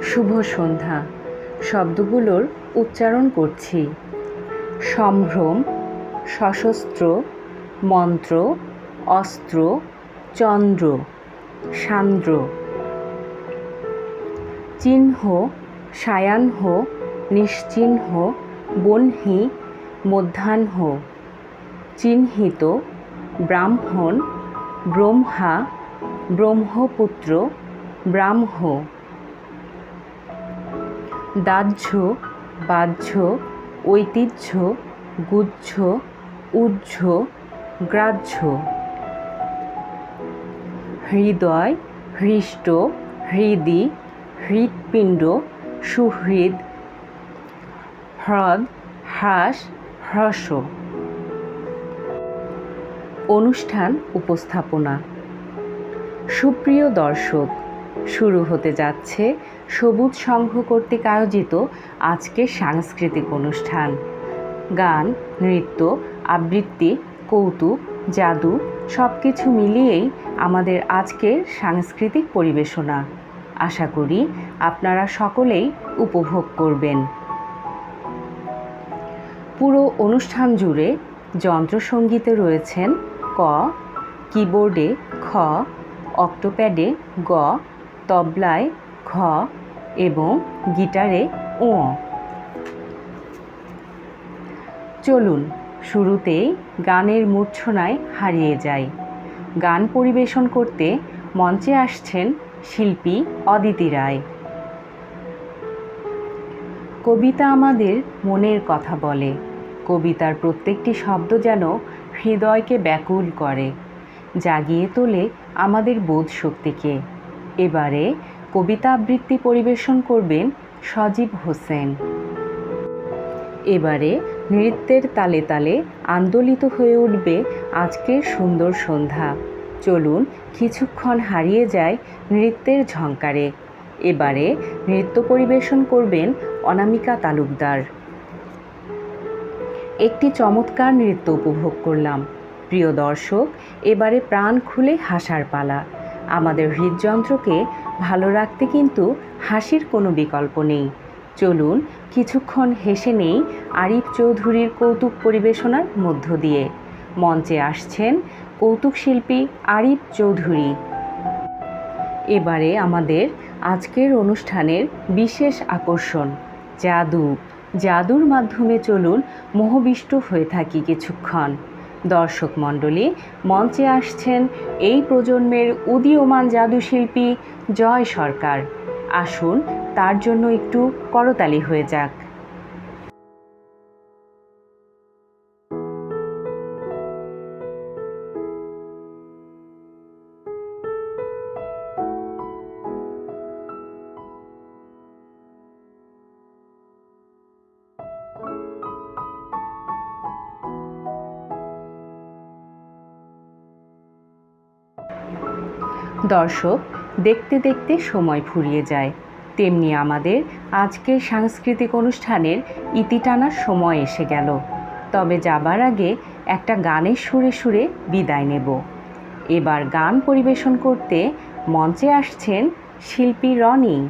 শুভ সন্ধ্যা শব্দগুলোর উচ্চারণ করছি। সম্ভ্রম, সশস্ত্র, মন্ত্র, অস্ত্র, চন্দ্র, সান্দ্র। চিহ্ন, সায়াহ্ন, নিশ্চিহ্ন, বহ্নি, মধ্যাহ্ন। চিহ্নিত, ব্রাহ্মণ, ব্রহ্মা, ব্রহ্মপুত্র, ব্রাহ্ম। দাহ্য, বাহ্য, ঐতিহ্য, গুহ্য, উহ্য, গ্রাহ্য। হৃদয়, হৃষ্ট, হৃদি, হৃৎপিণ্ড, সুহৃদ। হ্রদ, হ্রাস, হ্রস্ব। অনুষ্ঠান উপস্থাপনা। সুপ্রিয় দর্শক, শুরু হতে যাচ্ছে সবুজ সংঘ কর্তৃক আয়োজিত আজকের সাংস্কৃতিক অনুষ্ঠান। গান, নৃত্য, আবৃত্তি, কৌতুক, জাদু সব কিছু মিলিয়েই আমাদের আজকের সাংস্কৃতিক পরিবেশনা। আশা করি আপনারা সকলেই উপভোগ করবেন। পুরো অনুষ্ঠান জুড়ে যন্ত্রসঙ্গীতে রয়েছেন ক, কিবোর্ডে খ, অক্টোপ্যাডে গ, তবলায় ঘ এবং গিটারে ঙ। চলুন শুরুতেই গানের মূর্ছনায় হারিয়ে যাই। গান পরিবেশন করতে মঞ্চে আসছেন শিল্পী অদিতি রায়। কবিতা আমাদের মনের কথা বলে। কবিতার প্রত্যেকটি শব্দ যেন হৃদয়কে ব্যাকুল করে, জাগিয়ে তোলে আমাদের বোধ শক্তিকে। এবারে কবিতা আবৃত্তি পরিবেশন করবেন সজীব হোসেন। এবারে নৃত্যের তালে তালে আন্দোলিত হয়ে উঠবে আজকের সুন্দর সন্ধ্যা। চলুন কিছুক্ষণ হারিয়ে যায় নৃত্যের ঝংকারে। এবারে নৃত্য পরিবেশন করবেন অনামিকা তালুকদার। একটি চমৎকার নৃত্য উপভোগ করলাম। প্রিয় দর্শক, এবারে প্রাণ খুলে হাসার পালা। আমাদের হৃদযন্ত্রকে ভালো রাখতে কিন্তু হাসির কোনো বিকল্প নেই। চলুন কিছুক্ষণ হেসে নেই আরিফ চৌধুরীর কৌতুক পরিবেশনার মধ্য দিয়ে। মঞ্চে আসছেন কৌতুক শিল্পী আরিফ চৌধুরী। এবারে আমাদের আজকের অনুষ্ঠানের বিশেষ আকর্ষণ জাদু। জাদুর মাধ্যমে চলুন মোহবিষ্ট হয়ে থাকি কিছুক্ষণ। দর্শক মণ্ডলী, মঞ্চে আসছেন এই প্রজন্মের উদীয়মান জাদুশিল্পী জয় সরকার। আসুন তার জন্য একটু করতালি হয়ে যাক। দর্শক, দেখতে দেখতে সময় ফুরিয়ে যায়, তেমনি আমাদের আজকের সাংস্কৃতিক অনুষ্ঠানের ইতি টানার সময় এসে গেল। তবে যাবার আগে একটা গানের সুরে সুরে বিদায় নেব। এবার গান পরিবেশন করতে মঞ্চে আসছেন শিল্পী রনি।